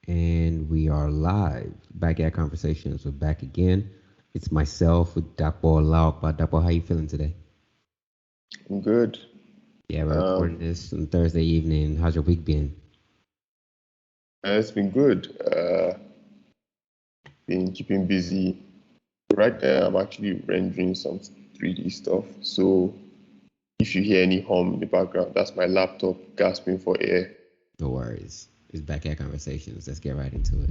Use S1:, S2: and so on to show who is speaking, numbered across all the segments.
S1: And we are live. Back at Conversations. We're back again. It's myself with Dapo Laokpa. Dapo, how you feeling today?
S2: I'm good.
S1: Yeah, we're recording
S2: Um,
S1: this on Thursday evening. How's your week been?
S2: it's been good. Been keeping busy. Right now, I'm actually rendering some 3D stuff. So if you hear any hum in the background, that's my laptop gasping for air.
S1: No worries. It's Back at Conversations. Let's get right into it.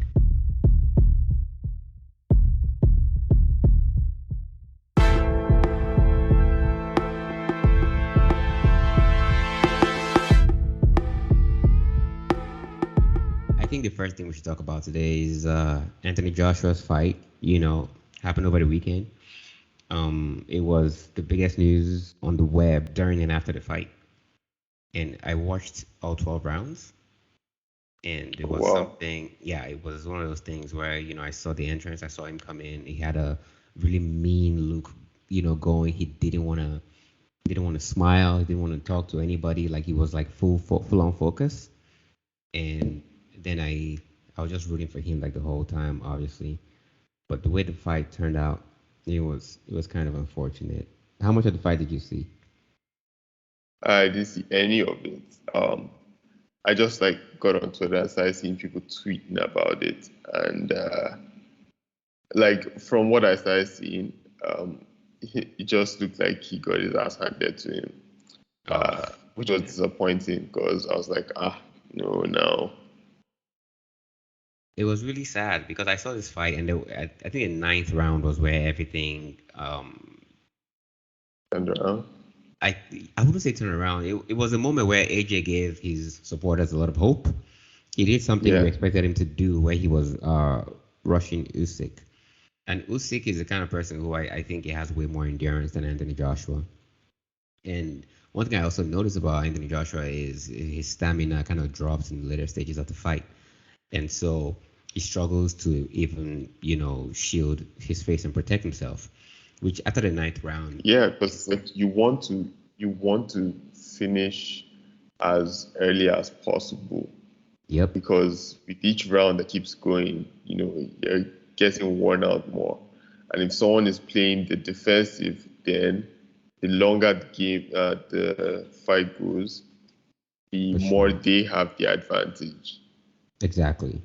S1: I think the first thing we should talk about today is Anthony Joshua's fight. Happened over the weekend. It was the biggest news on the web during and after the fight. And I watched all 12 rounds. And it
S2: Oh,
S1: was
S2: wow.
S1: something, yeah, it was one of those things where, I saw the entrance, I saw him come in. He had a really mean look, going. He didn't want to smile. He didn't want to talk to anybody. Like he was like full on focus. And then I was just rooting for him like the whole time, obviously. But the way the fight turned out, it was kind of unfortunate. How much of the fight did you see?
S2: I didn't see any of it. I just got on Twitter and started seeing people tweeting about it. And from what I started seeing, it just looked like he got his ass handed to him.
S1: Oh,
S2: Which was disappointing because I was like, no.
S1: it was really sad because I saw this fight, and I think the ninth round was where everything.
S2: And
S1: I I wouldn't say turn around. It was a moment where AJ gave his supporters a lot of hope. He did something we
S2: yeah,
S1: expected him to do, where he was rushing Usyk, and Usyk is the kind of person who I think he has way more endurance than Anthony Joshua. And one thing I also noticed about Anthony Joshua is his stamina kind of drops in the later stages of the fight. And so he struggles to even, shield his face and protect himself, which after the ninth round,
S2: yeah, because
S1: it's,
S2: you want to finish as early as possible
S1: yep,
S2: because with each round that keeps going, you're getting worn out more. And if someone is playing the defensive, then the longer the fight goes, the
S1: for
S2: more
S1: sure.
S2: they have the advantage.
S1: Exactly.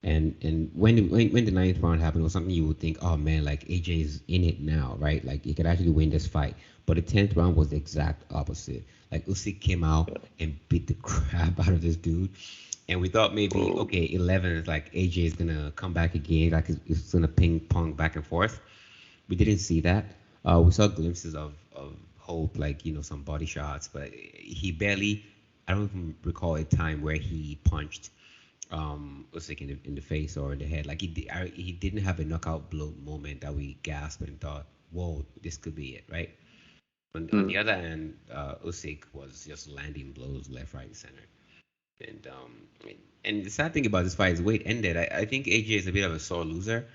S1: And when the ninth round happened, it was something you would think, oh man, like AJ is in it now, right? Like he could actually win this fight. But the tenth round was the exact opposite. Like Usyk came out and beat the crap out of this dude, and we thought maybe
S2: Bro,
S1: okay, 11 is like AJ is gonna come back again, like it's gonna ping pong back and forth. We didn't see that. We saw glimpses of hope, like some body shots, but he barely. I don't even recall a time where he punched Usyk in the face or in the head. Like he didn't have a knockout blow moment that we gasped and thought, "Whoa, this could be it," right? On the
S2: mm,
S1: other hand, Usyk was just landing blows left, right, and center. And and the sad thing about this fight is weight ended. I think AJ is a bit of a sore loser.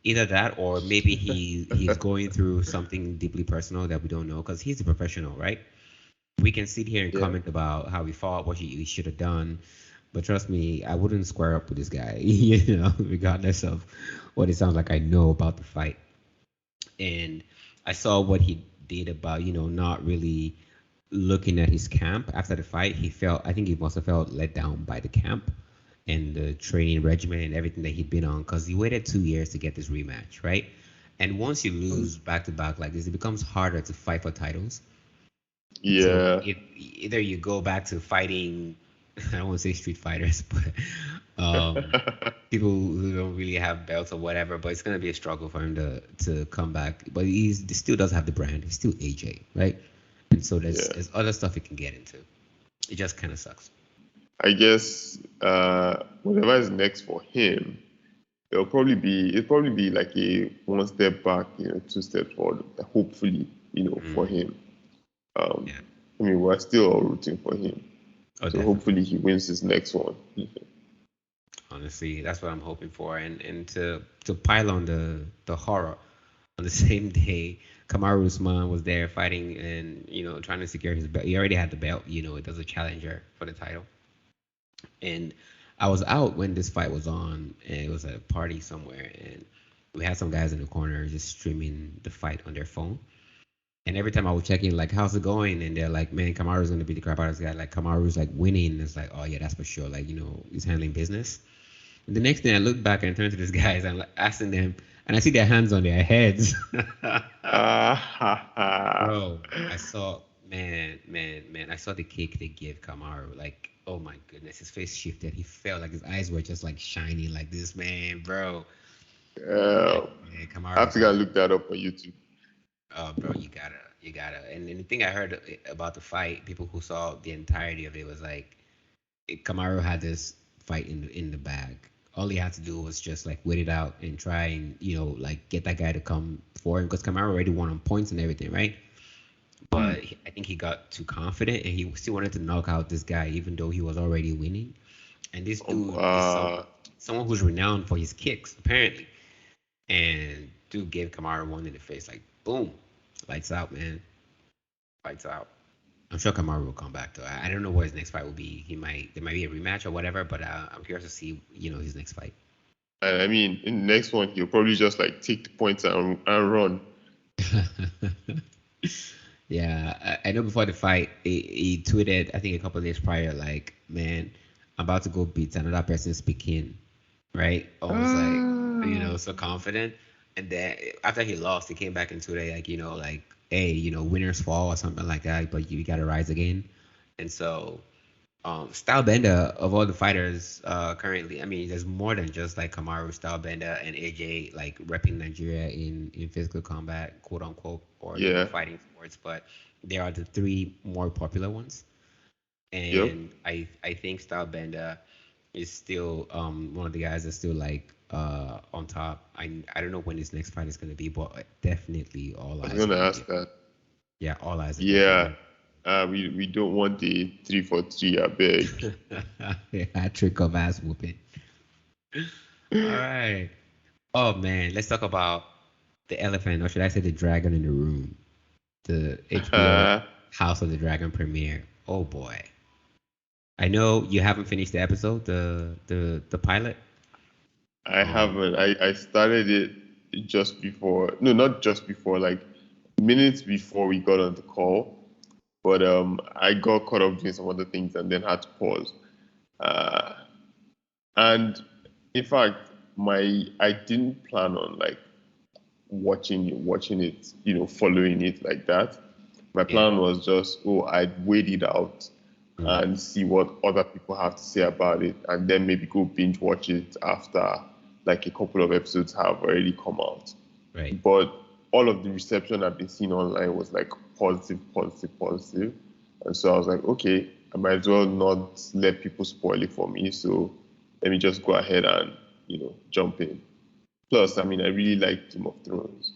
S1: Either that, or maybe he's going through something deeply personal that we don't know because he's a professional, right? We can sit here and
S2: yeah.
S1: comment about how he fought, what he should have done, but trust me, I wouldn't square up with this guy, regardless of what it sounds like I know about the fight. And I saw what he did about, not really looking at his camp after the fight. I think he must have felt let down by the camp and the training regimen and everything that he'd been on because he waited 2 years to get this rematch, right? And once you
S2: Mm,
S1: lose back to back like this, it becomes harder to fight for titles. So
S2: yeah.
S1: if either you go back to fighting, I don't want to say street fighters, but people who don't really have belts or whatever, but it's gonna be a struggle for him to come back. But he still does have the brand. He's still AJ, right? And so there's
S2: Yeah.
S1: there's other stuff he can get into. It just kind of sucks.
S2: I guess whatever is next for him, it'll probably be like a one step back, two steps forward, hopefully, for
S1: Mm,
S2: him. Um,
S1: yeah.
S2: I mean, we're still all rooting for him.
S1: Oh,
S2: So
S1: definitely.
S2: hopefully he wins his next one.
S1: Honestly, that's what I'm hoping for. And to pile on the horror, on the same day, Kamaru Usman was there fighting and trying to secure his belt. He already had the belt. It was a challenger for the title. And I was out when this fight was on, and it was at a party somewhere, and we had some guys in the corner just streaming the fight on their phone. And every time I would check in, like, how's it going? And they're like, man, Kamaru's gonna beat the crap out of this guy. Like, Kamaru's like winning. And it's like, oh yeah, that's for sure. Like, he's handling business. And the next thing I look back and turn to these guys, I'm like asking them, and I see their hands on their heads. Bro, I saw, man, I saw the kick they gave Kamaru. Like, oh my goodness, his face shifted. He felt like his eyes were just like shining like this, man, bro.
S2: uh,
S1: Man,
S2: I
S1: Kamaru
S2: have to
S1: got,
S2: go look that up on YouTube.
S1: oh, bro, you gotta. And the thing I heard about the fight, people who saw the entirety of it was like, Kamaru had this fight in the bag. All he had to do was just like wait it out and try and like get that guy to come for him because Kamaru already won on points and everything, right? But I think he got too confident and he still wanted to knock out this guy even though he was already winning. And this dude is someone who's renowned for his kicks apparently. And dude gave Kamaru one in the face, like boom, lights out, man, lights out. I'm sure Kamaru will come back though. I don't know what his next fight will be. There might be a rematch or whatever, but I'm curious to see his next fight.
S2: And I mean, in the next one, he'll probably just like take the points and run.
S1: Yeah, I know before the fight, he tweeted, I think a couple of days prior, like, man, I'm about to go beat another person speaking, right? Almost like, so confident. And then after he lost, he came back and tweeted, like, like, hey, winners fall or something like that, but you got to rise again. And so, Stylebender of all the fighters currently, I mean, there's more than just like Kamaru, Stylebender, and AJ like repping Nigeria in physical combat, quote unquote, or
S2: Yeah.
S1: fighting sports, but they are the three more popular ones.
S2: Yep.
S1: And I think Stylebender is still one of the guys that's still like on top. I don't know when his next fight is gonna be, but definitely all
S2: I was
S1: eyes are
S2: gonna
S1: gonna
S2: ask
S1: be.
S2: that.
S1: Yeah, all eyes are
S2: Yeah.
S1: definitely.
S2: We don't want the 3-for-3, I beg.
S1: A trick of ass whooping. All right. Oh man, let's talk about the elephant, or should I say the dragon in the room? The HBO House of the Dragon premiere. Oh boy. I know you haven't finished the episode, the pilot.
S2: I haven't. I started it just before. No, not just before, like minutes before we got on the call. But I got caught up doing some other things and then had to pause. Uh, and in fact, I didn't plan on like watching it, following it like that. My
S1: Yeah.
S2: plan was just, I'd wait it out
S1: Mm,
S2: and see what other people have to say about it, and then maybe go binge watch it after like a couple of episodes have already come out.
S1: right.
S2: But all of the reception I've been seeing online was like positive, positive, positive. And so I was like, okay, I might as well not let people spoil it for me. So let me just go ahead and, jump in. Plus, I mean, I really like Game of Thrones.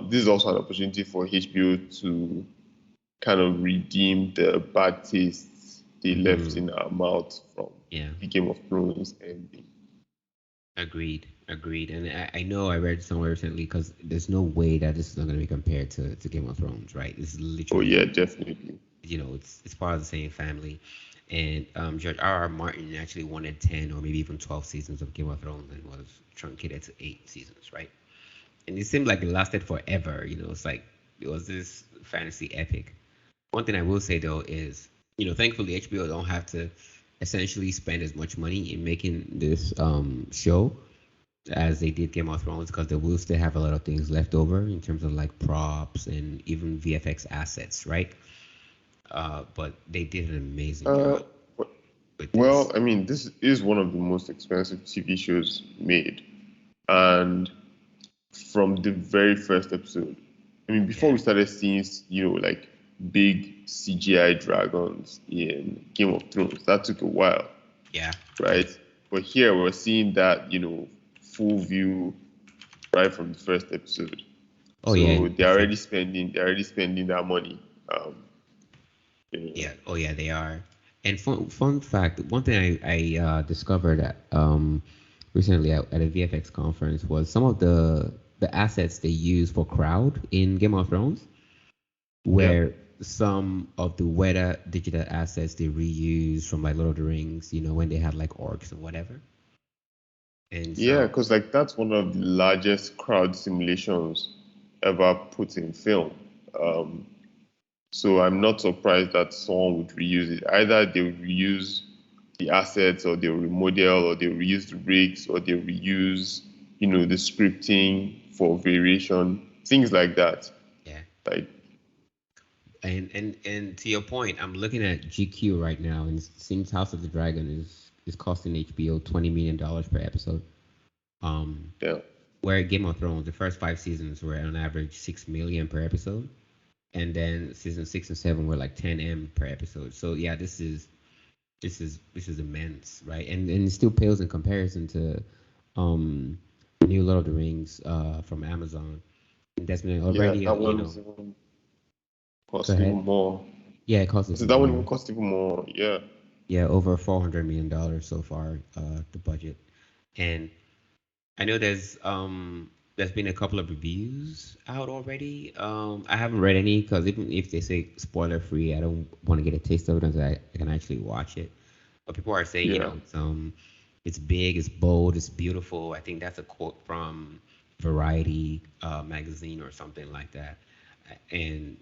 S2: This is also an opportunity for HBO to kind of redeem the bad tastes they left
S1: Hmm.
S2: in our mouth from
S1: Yeah.
S2: the Game of Thrones ending.
S1: Agreed. And I know I read somewhere recently because there's no way that this is not going to be compared to Game of Thrones, right? This is
S2: Oh yeah,
S1: literally,
S2: definitely.
S1: it's part of the same family. And George R. Martin actually wanted 10 or maybe even 12 seasons of Game of Thrones and was truncated to 8 seasons, right? And it seemed like it lasted forever. It's like it was this fantasy epic. One thing I will say though is, thankfully HBO don't have to essentially spend as much money in making this show as they did Game of Thrones because they will still have a lot of things left over in terms of like props and even VFX assets, right? But they did an amazing
S2: Uh,
S1: job with this.
S2: well, I mean, this is one of the most expensive TV shows made, and from the very first episode, I mean, before
S1: Yeah,
S2: we started seeing, like big CGI dragons in Game of Thrones, that took a while,
S1: yeah,
S2: right? But here we're seeing that, full view right from the first episode.
S1: oh yeah,
S2: So
S1: and the fact,
S2: they're already spending that money. Um, you know.
S1: yeah, oh yeah, they are. And fun fact, one thing I discovered recently at a VFX conference was some of the assets they use for crowd in Game of Thrones
S2: Yeah.
S1: were some of the weather digital assets they reuse from like Lord of the Rings, when they had like orcs or whatever. And
S2: Yeah,
S1: so,
S2: because like that's one of the largest crowd simulations ever put in film. Um, so I'm not surprised that someone would reuse it. Either they will reuse the assets, or they'll remodel, or they'll reuse the rigs, or they'll reuse, the scripting for variation, things like that.
S1: yeah.
S2: Like,
S1: And to your point, I'm looking at GQ right now, and it seems House of the Dragon is costing HBO $20 million per episode. Um,
S2: yeah,
S1: where Game of Thrones, the first 5 seasons were on average 6 million per episode, and then season 6 and 7 were like 10 M per episode. So yeah, this is immense, right? And it still pales in comparison to New Lord of the Rings from Amazon. And that's been
S2: yeah,
S1: already,
S2: that one is even
S1: go
S2: cost even
S1: ahead.
S2: more.
S1: Yeah, it costs us
S2: So that one
S1: more.
S2: even cost even more. Yeah,
S1: Yeah, over $400 million so far, the budget. And I know there's been a couple of reviews out already. I haven't read any because even if they say spoiler free, I don't want to get a taste of it until I can actually watch it. But people are saying,
S2: yeah,
S1: it's big, it's bold, it's beautiful. I think that's a quote from Variety magazine or something like that. And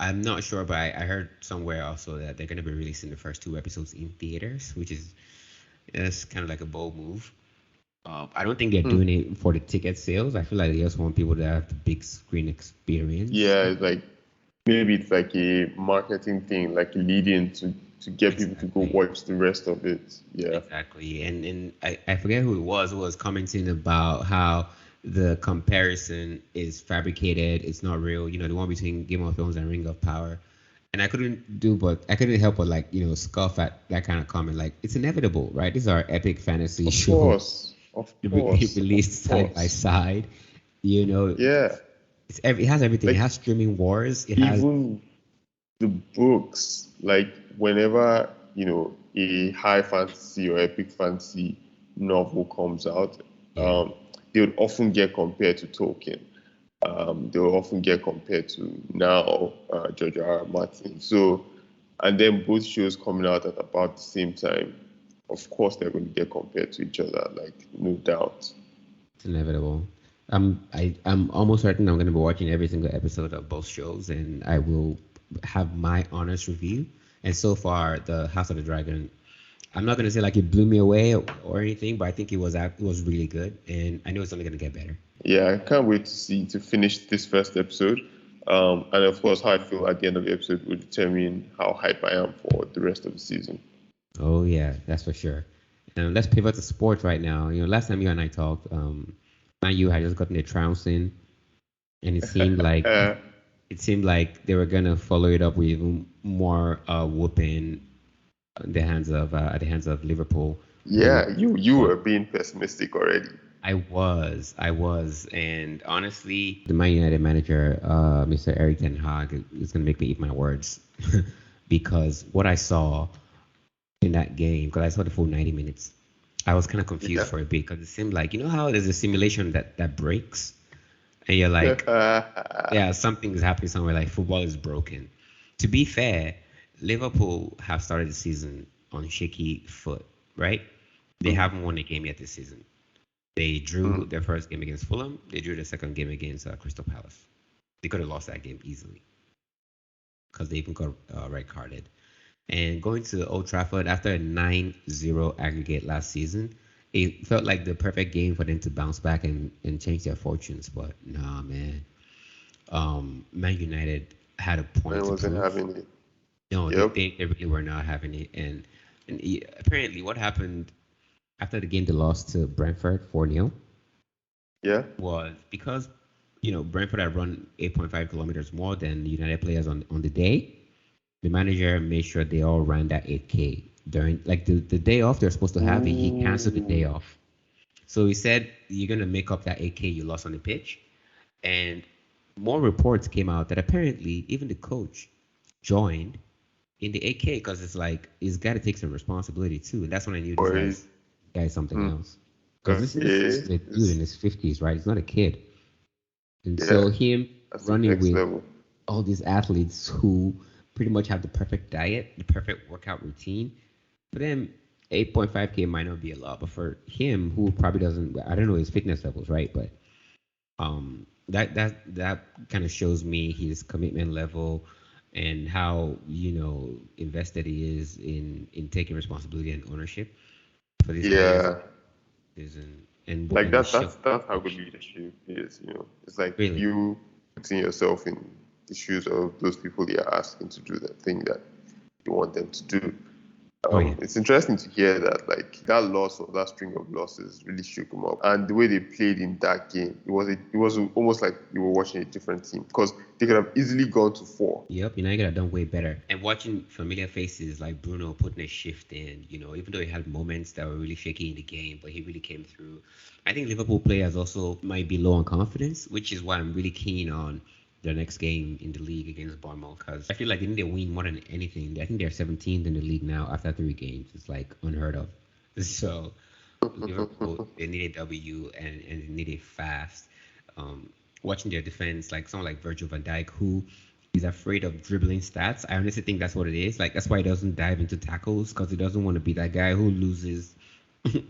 S1: I'm not sure, but I heard somewhere also that they're gonna be releasing the first 2 episodes in theaters, which is it's kind of like a bold move. I don't think they're
S2: hmm.
S1: doing it for the ticket sales. I feel like they just want people to have the big screen experience.
S2: Yeah. It's like maybe it's like a marketing thing, like a lead-in to get people to go
S1: Exactly.
S2: watch the rest of it. Yeah,
S1: Exactly. And I forget who was commenting about how the comparison is fabricated. It's not real. The one between Game of Thrones and Ring of Power. And I couldn't help but like, scoff at that kind of comment. Like, it's inevitable, right? These are epic fantasy
S2: of
S1: shows
S2: course, of course, of
S1: released side by
S2: course.
S1: side. You know,
S2: Yeah,
S1: it has everything. It
S2: like
S1: has streaming wars. It has
S2: even the books, like whenever, a high fantasy or epic fantasy novel comes out,
S1: yeah,
S2: they would often get compared to Tolkien. They will often get compared to now George R. R. Martin. So, and then both shows coming out at about the same time. Of course, they're going to get compared to each other, like no doubt.
S1: it's inevitable. I'm almost certain I'm going to be watching every single episode of both shows, and I will have my honest review. And so far, the House of the Dragon, I'm not going to say like it blew me away or anything, but I think it was really good, and I know it's only going to get better.
S2: Yeah, I can't wait to finish this first episode. And of course, how I feel at the end of the episode will determine how hype I am for the rest of the season.
S1: Oh yeah, that's for sure. And let's pivot to sports right now. Last time you and I talked, Man U had just gotten a trouncing, and it seemed like they were gonna follow it up with even more whooping at the hands of Liverpool, who
S2: Yeah, you
S1: won.
S2: were being pessimistic already.
S1: I was, and honestly, the Man United manager, Mr. Eric Ten Hag, is gonna make me eat my words because what I saw in that game, because I saw the full 90 minutes, I was kind of confused
S2: Yeah.
S1: for a bit because it seemed like how there's a simulation that breaks, and you're like, yeah, something is happening somewhere. Like football is broken. To be fair, Liverpool have started the season on shaky foot, right? They
S2: Mm,
S1: haven't won a game yet this season. They drew
S2: mm.
S1: their first game against Fulham. They drew the second game against Crystal Palace. They could have lost that game easily because they even got red carded. And going to Old Trafford after a 9-0 aggregate last season, it felt like the perfect game for them to bounce back and change their fortunes. But nah, man. Man United had a
S2: I
S1: point to
S2: wasn't
S1: prove.
S2: having it.
S1: No, they,
S2: Yep.
S1: they, they really were not having it. And apparently, what happened after the game they lost to Brentford 4-0
S2: Yeah.
S1: was because Brentford had run 8.5 kilometers more than the United players on the day. The manager made sure they all ran that 8K during like the day off they're supposed to have it. He canceled the day
S2: Ooh.
S1: off. So he said you're gonna make up that 8K you lost on the pitch. And more reports came out that apparently even the coach joined in the 8K because it's like he's got to take some responsibility too. And that's when I knew this
S2: Boy.
S1: guy's something
S2: Hmm.
S1: else. Because this
S2: Okay.
S1: is a dude in his 50s, right? He's not a kid. And
S2: Yeah.
S1: so him
S2: That's the
S1: running
S2: next
S1: with
S2: level.
S1: all these athletes who pretty much have the perfect diet, the perfect workout routine. For them, 8.5K might not be a lot, but for him, who probably doesn't, I don't know his fitness levels, right? But that kind of shows me his commitment level and how invested he is in taking responsibility and ownership for these players
S2: Yeah, like
S1: and the
S2: that.
S1: show.
S2: That's how good leadership is. It's like
S1: Really.
S2: you putting yourself in the shoes of those people you're asking to do the thing that you want them to do.
S1: Oh yeah.
S2: It's interesting to hear that, like, that loss or that string of losses really shook them up, and the way they played in that game, it was almost like you were watching a different team because they could have easily gone to four.
S1: Yep, United have done way better. And watching familiar faces like Bruno putting a shift in, even though he had moments that were really shaky in the game, but he really came through. I think Liverpool players also might be low on confidence, which is why I'm really keen on their next game in the league against Bournemouth because I feel like they need to win more than anything. I think they're 17th in the league now after 3 games. It's like unheard of. So Liverpool, they need a W and they need it fast. Um, Watching their defense, like someone like Virgil van Dijk, who is afraid of dribbling stats. I honestly think that's what it is. Like that's why he doesn't dive into tackles because he doesn't want to be that guy who loses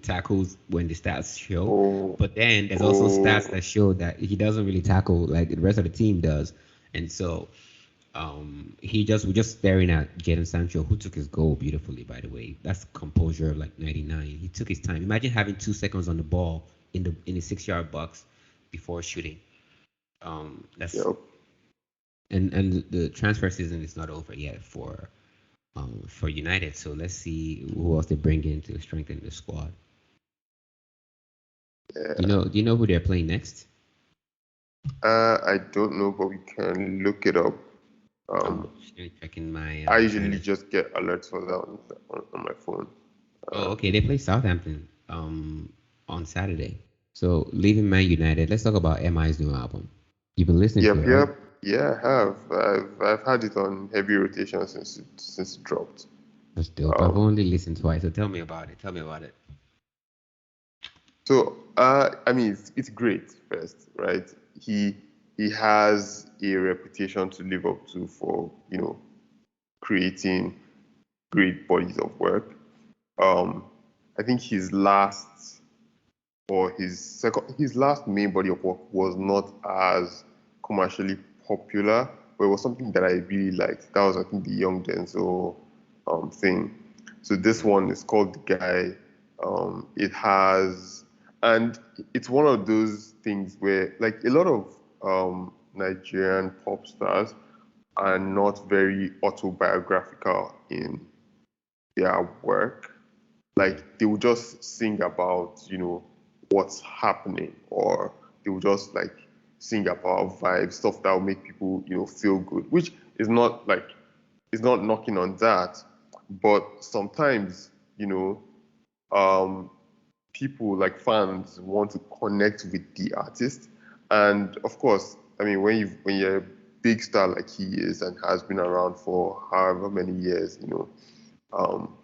S1: tackles when the stats show.
S2: Oh,
S1: But then there's also stats
S2: oh,
S1: that show that he doesn't really tackle like the rest of the team does. And so we're just staring at Jadon Sancho, who took his goal beautifully, by the way. That's composure of like 99. He took his time. Imagine having 2 seconds on the ball in the 6 yard box before shooting. That's
S2: yep.
S1: and the transfer season is not over yet for United. So let's see who else they bring in to strengthen the squad.
S2: Yeah.
S1: Do you know who they're playing next?
S2: I don't know, but we can look it up.
S1: I'm
S2: Um,
S1: actually checking my
S2: I
S1: trying
S2: usually
S1: to.
S2: just get alerts for that on my phone.
S1: Oh,
S2: Um,
S1: okay. They play Southampton on Saturday. So leaving Man United, let's talk about MI's new album. You've been listening to
S2: yep,
S1: it, right?
S2: yep. Yeah, I have. I've had it on heavy rotation since it dropped.
S1: That's dope. I've
S2: Um,
S1: only listened twice, so tell me about it. Tell me about it.
S2: so I mean, it's great. First, right? He he has a reputation to live up to for creating great bodies of work. Um, I think his last main body of work was not as commercially popular, but it was something that I really liked. That was, I think, the Young Denzel thing. So this one is called The Guy. It has, and it's one of those things where, like, a lot of Nigerian pop stars are not very autobiographical in their work.
S1: Yeah.
S2: Like they will just sing about, what's happening, or they will just like sing about vibes, stuff that will make people, feel good, which is not knocking on that. But sometimes, um, people like fans want to connect with the artist. And of course, I mean, when you're a big star like he is and has been around for however many years, um,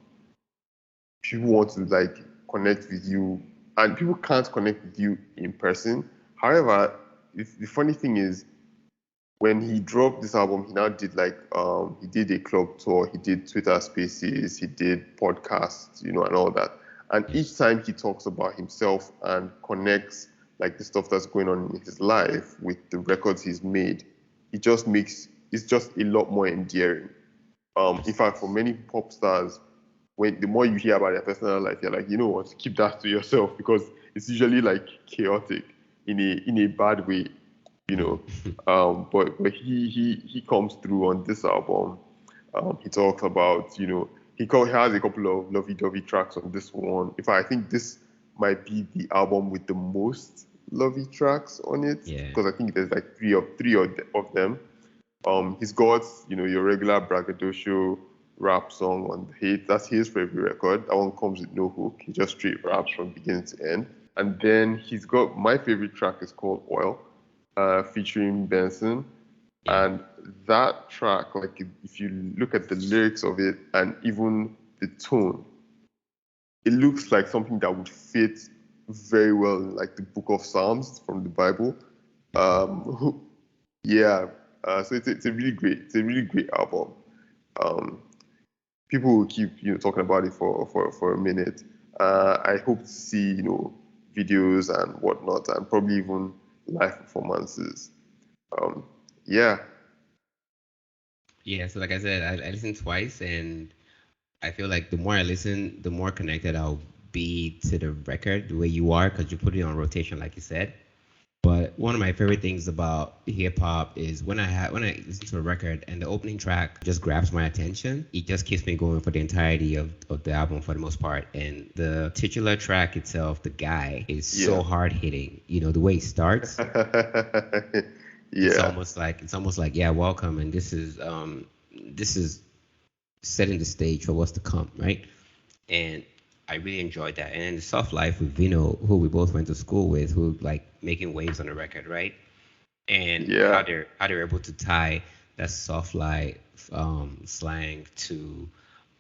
S2: people want to like connect with you, and people can't connect with you in person. However, the funny thing is when he dropped this album, he now did like he did a club tour, he did Twitter Spaces, he did podcasts, and all that. And
S1: Yeah.
S2: each time he talks about himself and connects like the stuff that's going on in his life with the records he's made, it's just a lot more endearing. In
S1: That's
S2: fact, for many pop stars, when the more you hear about their personal life, you're like, you know what, keep that to yourself because it's usually like chaotic in a bad way, you know.
S1: mm.
S2: But he comes through on this album. He talks about, he has a couple of lovey-dovey tracks on this one. In fact, I think this might be the album with the most lovey tracks on it
S1: Yeah.
S2: because I think there's like three of them. He's got, your regular braggadocio rap song on the hit. That's his favorite record. That one comes with no hook. He just straight raps from beginning to end. And then he's got my favorite track is called Oil, featuring Benson.
S1: Yeah.
S2: And that track, like if you look at the lyrics of it and even the tone, it looks like something that would fit very well in like the book of Psalms from the Bible.
S1: Mm-hmm.
S2: Yeah, so it's a really great album. Um, People will keep talking about it for a minute. I hope to see videos and whatnot, and probably even live performances. Um, yeah,
S1: Yeah, so like I said, I listened twice, and I feel like the more I listen, the more connected I'll be to the record the way you are, because you put it on rotation, like you said. But one of my favorite things about hip hop is when I listen to a record and the opening track just grabs my attention, it just keeps me going for the entirety of the album for the most part. And the titular track itself, the guy, is so
S2: yeah,
S1: hard hitting. You know, the way it starts,
S2: yeah.
S1: it's almost like, yeah, welcome, and this is setting the stage for what's to come, right? And I really enjoyed that. And then the soft life with Vino, who we both went to school with, who like making waves on the record, right? And
S2: Yeah,
S1: how they're able to tie that soft life slang to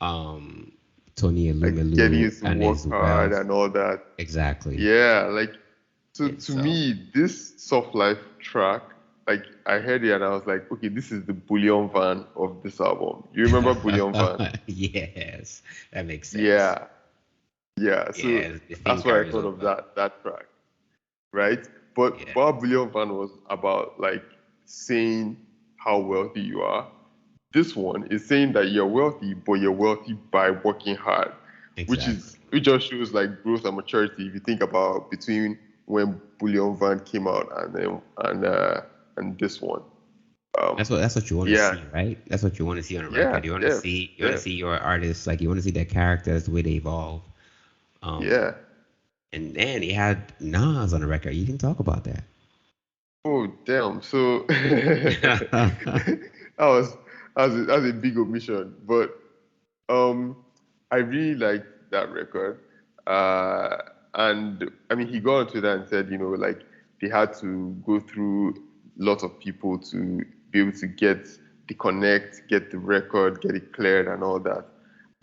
S1: um, Tony
S2: like getting
S1: Elumelu
S2: you to
S1: and
S2: work
S1: his
S2: hard
S1: wealth.
S2: and all that.
S1: Exactly.
S2: Yeah, like
S1: And
S2: to
S1: so
S2: me, this soft life track, like I heard it and I was like, okay, this is the Bullion Van of this album. You remember Bullion Van?
S1: yes, that makes sense.
S2: Yeah, yeah. So
S1: Yeah, the theme
S2: that's what I
S1: carries
S2: thought of
S1: over.
S2: that track, right? But
S1: Yeah,
S2: what Bullion Van was about, like saying how wealthy you are. This one is saying that you're wealthy, but you're wealthy by working hard,
S1: exactly.
S2: which just shows like growth and maturity. If you think about between when Bullion Van came out and this one, um,
S1: That's what you want to
S2: yeah,
S1: see, right? That's what you want to see on a
S2: yeah,
S1: record.
S2: yeah,
S1: You want to
S2: yeah,
S1: see your artists, like you want to see their characters, the way they evolve. Um,
S2: yeah.
S1: and then he had Nas on the record. You didn't talk about
S2: Oh damn! So
S1: that.
S2: that was a big omission, but Um, I really liked that record. Uh, and I mean, he got onto that and said, like they had to go through lots of people to be able to get the connect, get the record, get it cleared, and all that.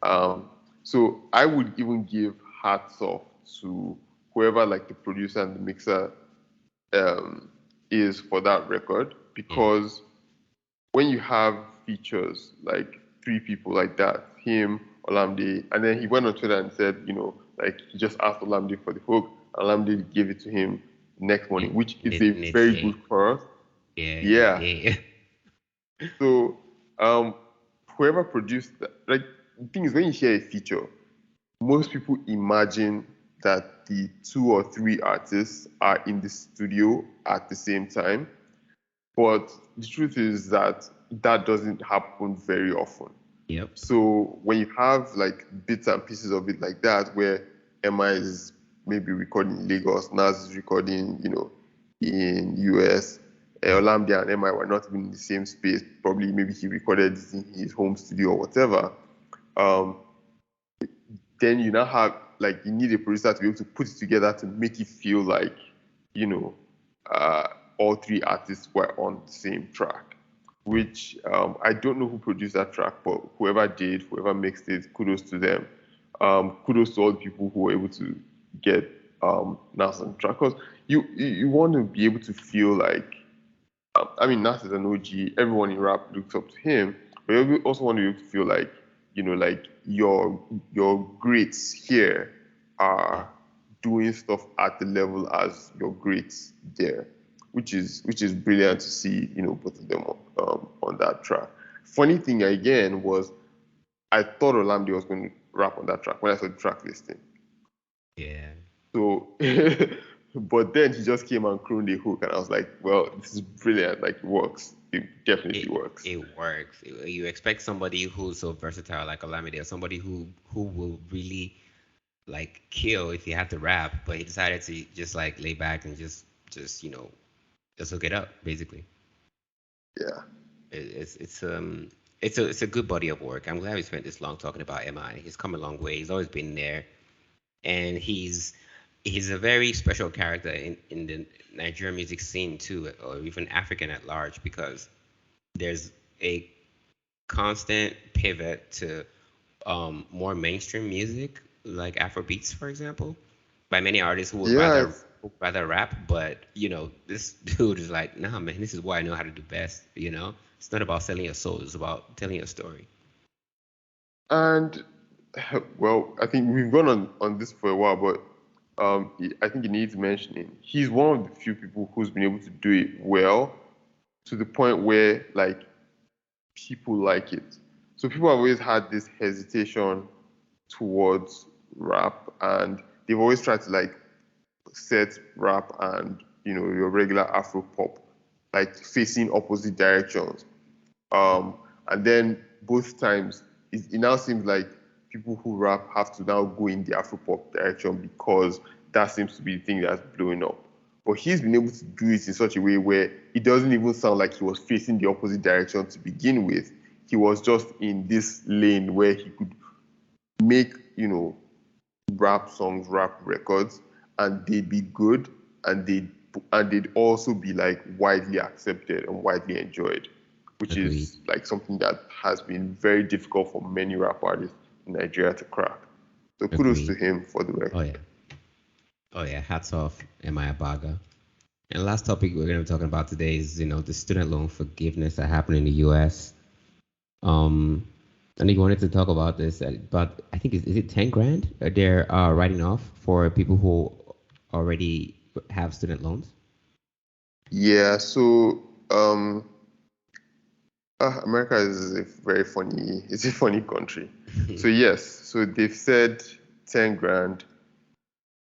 S2: Um, so I would even give hats off to whoever, like the producer and the mixer, um, is for that record,
S1: Yeah,
S2: because when you have features like three people like that, him, Olamide, and then he went on Twitter and said, like he just asked Olamide for the hook, Olamide gave it to him next morning, which is a
S1: in a
S2: very good
S1: day.
S2: chorus.
S1: Yeah, in a
S2: Yeah.
S1: day.
S2: So whoever produced that, like the thing is when you hear a feature, most people imagine that the two or three artists are in the studio at the same time. But the truth is that that doesn't happen very often.
S1: Yep.
S2: So when you have like bits and pieces of it like that, where Emma is maybe recording in Lagos, Nas is recording, in US, Olamide and Emma were not even in the same space. Probably maybe he recorded this in his home studio or whatever. Um, then you now have like you need a producer to be able to put it together to make it feel like, you know, uh, all three artists were on the same track. Which I don't know who produced that track, but whoever did, whoever mixed it, kudos to them. Kudos to all the people who were able to get Nas on the track. Because you want to be able to feel like, I mean, Nas is an OG. Everyone in rap looks up to him, but you also want to feel like, like your greats here
S1: Yeah.
S2: are doing stuff at the level as your greats there, which is brilliant to see, both of them on that track. Funny thing again was I thought Olamide was going to rap on that track when I saw the track listing.
S1: Yeah.
S2: So, but then he just came and crooned a hook, and I was like, well, this is brilliant. Like, it works. It definitely
S1: It
S2: works.
S1: it works. You expect somebody who's so versatile like Olamide, or somebody who will really like kill if he had to rap, but he decided to just like lay back and just just hook it up basically.
S2: Yeah.
S1: It's a good body of work. I'm glad we spent this long talking about Mi. He's come a long way. He's always been there, and he's a very special character in the Nigerian music scene too, or even African at large, because there's a constant pivot to more mainstream music, like Afro beats, for example, by many artists
S2: Yeah. It's,
S1: who would rather rap. But this dude is like, nah, man, this is what I know how to do best. It's not about selling your soul; it's about telling your story.
S2: And well, I think we've gone on this for a while, but I think it needs mentioning. He's one of the few people who's been able to do it well to the point where like people like it. So people have always had this hesitation towards rap, and they've always tried to like set rap and your regular Afro pop like facing opposite directions. Um, and then both times, it now seems like people who rap have to now go in the Afropop direction because that seems to be the thing that's blowing up. But he's been able to do it in such a way where it doesn't even sound like he was facing the opposite direction to begin with. He was just in this lane where he could make, rap songs, rap records, and they'd be good, and they'd also be like widely accepted and widely enjoyed, which
S1: Agreed.
S2: is like something that has been very difficult for many rap artists in Nigeria to crack. So kudos to
S1: Agreed.
S2: him for the
S1: Oh
S2: record.
S1: yeah. Oh yeah. Hats off, M.I Abaga. And the last topic we're going to be talking about today is, the student loan forgiveness that happened in the U.S. Um, I think you wanted to talk about this, but I think is it 10 grand they're writing off for people who already have student loans?
S2: Yeah, so America is a very funny, it's a funny country. So yes, so they've said 10 grand.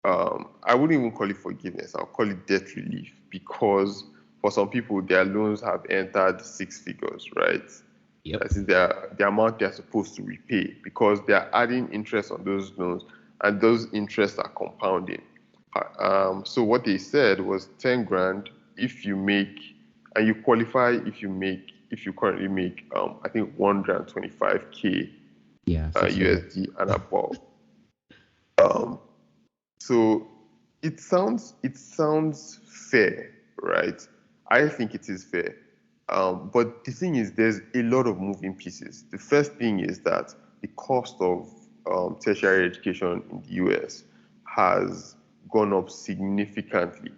S2: I wouldn't even call it forgiveness. I'll call it debt relief because for some people, their loans have entered six figures, right?
S1: Yep.
S2: That is the amount they're supposed to repay because they're adding interest on those loans and those interests are compounding. So what they said was 10 grand if you make, and you qualify if you currently make, I think 125K
S1: Yeah, 6 figures.
S2: USD and above. Um, So it sounds fair, right? I think it is fair. But the thing is, there's a lot of moving pieces. The first thing is that the cost of tertiary education in the US has gone up significantly.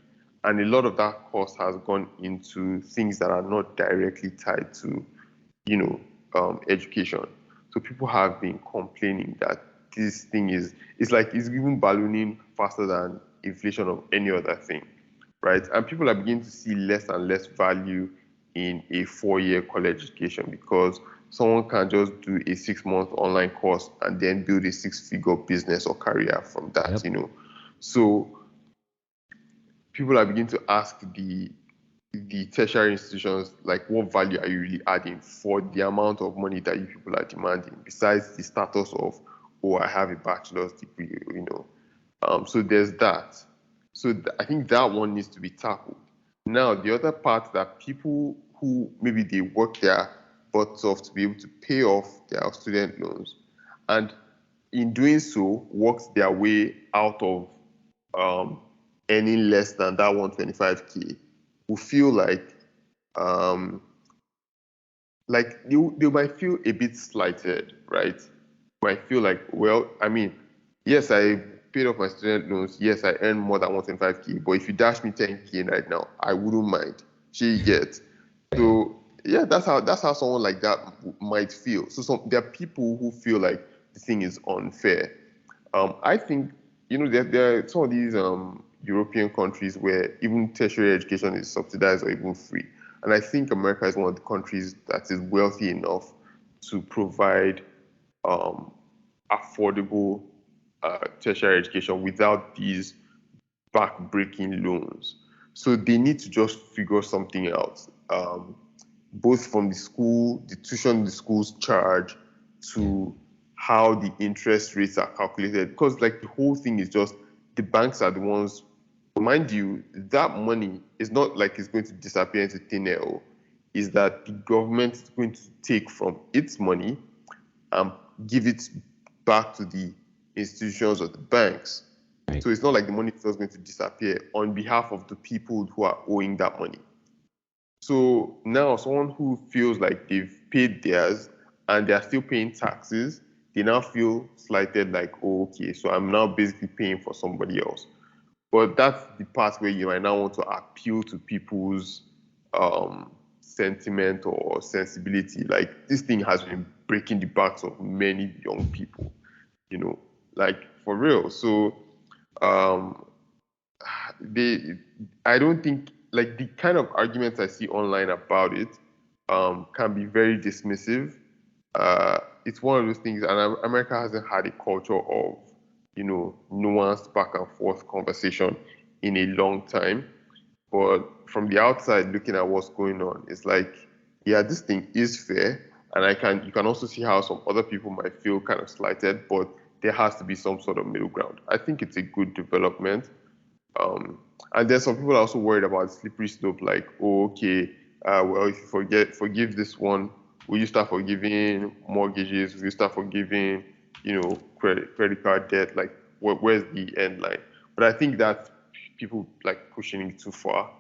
S2: And a lot of that cost has gone into things that are not directly tied to, education. So people have been complaining that this thing it's like it's even ballooning faster than inflation of any other thing, right? And people are beginning to see less and less value in a 4-year college education because someone can just do a 6-month online course and then build a six-figure business or career from that,
S1: Yep.
S2: So people are beginning to ask the tertiary institutions like what value are you really adding for the amount of money that you people are demanding besides the status of, oh, I have a bachelor's degree. So there's that. So I think that one needs to be tackled. Now the other part that people who maybe they work their butts off to be able to pay off their student loans and in doing so worked their way out of um, earning less than that 125K will feel um, like they might feel a bit slighted, right? Might feel like, well, I mean, yes, I paid off my student loans. Yes, I earn more than 125K. But if you dash me 10K right now, I wouldn't mind. She get.
S1: Fair.
S2: So yeah, that's how someone like that might feel. So there are people who feel like the thing is unfair. I think there are some of these European countries where even tertiary education is subsidized or even free. And I think America is one of the countries that is wealthy enough to provide um, affordable tertiary education without these back-breaking loans. So they need to just figure something out, both from the school, the tuition the schools charge,
S1: Yeah.
S2: to how the interest rates are calculated. Because like the whole thing is just the banks are the ones. Mind you, that money is not like it's going to disappear into thin air. Is that the government is going to take from its money and give it back to the institutions or the banks.
S1: Right.
S2: So it's not like the money is just going to disappear on behalf of the people who are owing that money. So now someone who feels like they've paid theirs and they're still paying taxes, they now feel slighted like, oh, okay, so I'm now basically paying for somebody else. But that's the part where you might now want to appeal to people's sentiment or sensibility. Like this thing has been breaking the backs of many young people, like for real. So um, I don't think like the kind of arguments I see online about it can be very dismissive. It's one of those things, and America hasn't had a culture of, nuanced back and forth conversation in a long time. But from the outside, looking at what's going on, it's like, yeah, this thing is fair, and you can also see how some other people might feel kind of slighted, but there has to be some sort of middle ground. I think it's a good development. And then some people are also worried about slippery slope, like, oh, okay, well, if you forgive this one, will you start forgiving mortgages? Will you start forgiving, credit card debt? Like, where's the end line? But I think that people like pushing it too far.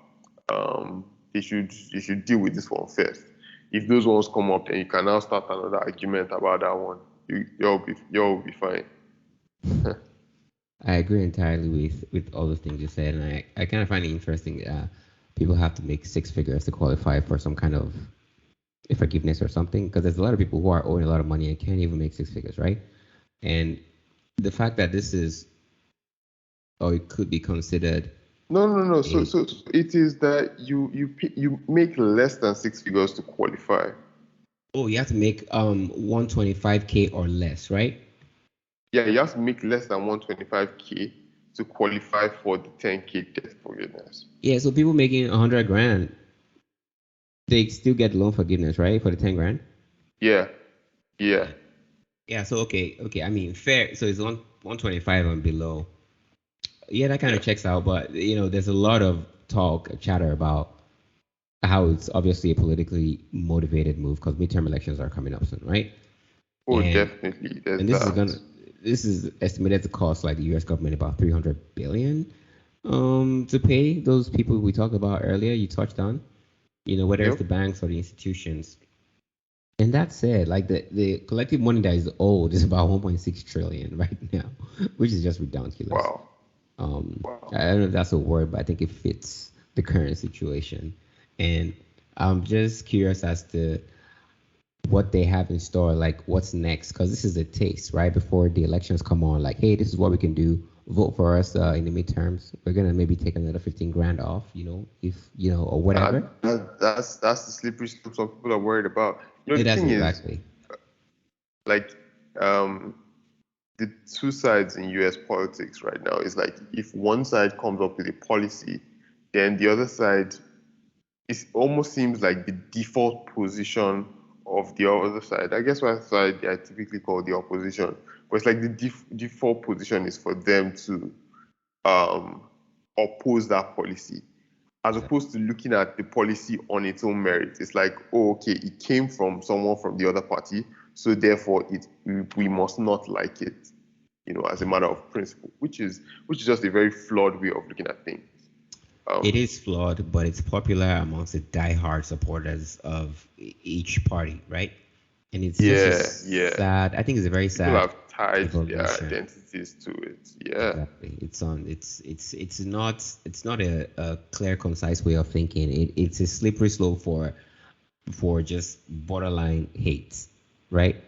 S2: They should deal with this one first. If those ones come up, then you can now start another argument about that one. You'll be fine.
S1: I agree entirely with all the things you said, and I kind of find it interesting. People have to make six figures to qualify for some kind of forgiveness or something, because there's a lot of people who are owing a lot of money and can't even make six figures, right? And the fact that this is, or it could be considered.
S2: No. So it is that you make less than six figures to qualify.
S1: Oh, you have to make 125K or less, right?
S2: Yeah, you have to make less than 125K to qualify for the 10K debt forgiveness.
S1: Yeah, so people making 100 grand, they still get loan forgiveness, right, for the 10 grand?
S2: Yeah.
S1: Yeah, so okay. I mean, fair. So it's 125 and below. Yeah, that kind of checks out, but there's a lot of chatter about how it's obviously a politically motivated move because midterm elections are coming up soon, right?
S2: Oh, definitely.
S1: And this is estimated to cost like the U.S. government about 300 billion to pay those people we talked about earlier. You touched on, whether it's the banks or the institutions. And that said, like the collective money that is owed is about 1.6 trillion right now, which is just ridiculous.
S2: Wow.
S1: I don't know if that's a word, but I think it fits the current situation. And I'm just curious as to what they have in store, like what's next, because this is a taste, right? Before the elections come on, like, hey, this is what we can do. Vote for us in the midterms. We're gonna maybe take another 15 grand off, if or whatever.
S2: That's the slippery slope some people are worried about. The thing
S1: exactly.
S2: is, like, the two sides in U.S. politics right now is like if one side comes up with a policy, then the other side, it almost seems like the default position of the other side. I guess one side they are typically called the opposition, but it's like the default position is for them to oppose that policy, as opposed to looking at the policy on its own merit. It's like, oh, okay, it came from someone from the other party, so therefore we must not like it, as a matter of principle, which is just a very flawed way of looking at things.
S1: It is flawed, but it's popular amongst the diehard supporters of each party, right? And it's sad. I think it's a very sad.
S2: People have tied their identities to it. Yeah,
S1: exactly. It's not a clear, concise way of thinking. It's a slippery slope for just borderline hate, right?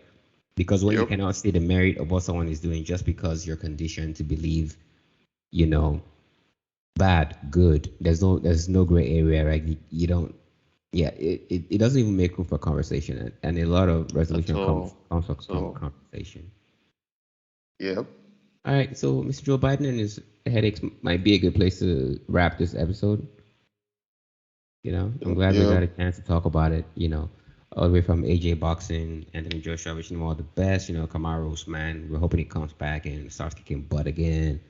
S1: Because when you cannot see the merit of what someone is doing just because you're conditioned to believe, bad, good. There's no gray area, right? You don't. Yeah, it doesn't even make room for conversation, and a lot of resolution comes from conversation.
S2: Yep.
S1: All right, so Mr. Joe Biden and his headaches might be a good place to wrap this episode. I'm glad we got a chance to talk about it. All the way from AJ Boxing, Anthony Joshua, wishing him all the best. Kamaru Usman, we're hoping he comes back and starts kicking butt again.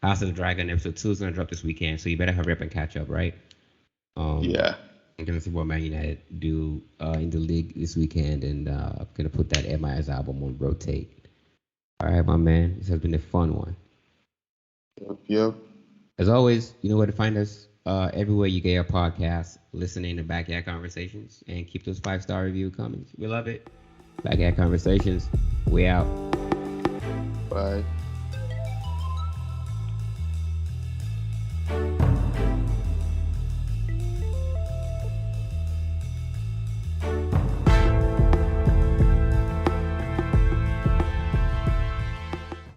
S1: House of the Dragon episode 2 is gonna drop this weekend, so you better hurry up and catch up, right?
S2: Yeah.
S1: I'm gonna see what Man United do in the league this weekend, and I'm gonna put that M.I album on rotate. All right, my man. This has been a fun one.
S2: Yep.
S1: As always, you know where to find us. Everywhere you get your podcast, listening to Backyard Conversations, and keep those 5-star review comments. We love it. Backyard Conversations. We out.
S2: Bye.